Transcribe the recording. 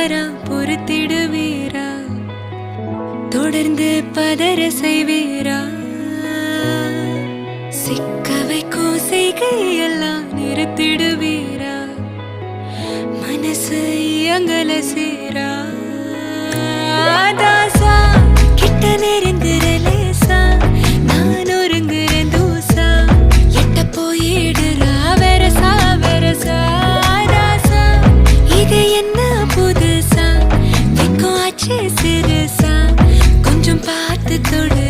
தவறா பொறுத்திடுவீரா? தொடர்ந்து பதற செய்வீரா? சிக்க வைக்கும் செய்கையெல்லாம் நிறுத்திடுவீரா? மனசு இயங்கல சீரா? தாசா கிட்ட நெருங்குற லேசா, நான் ஒருங்குற தூசா, எட்ட போயிடுறா வெரசா வெரசா. தாசா இது என்ன புதுசா, வெக்கம் ஆச்சு சிறுசா, கொஞ்சம் பார்த்து தொடு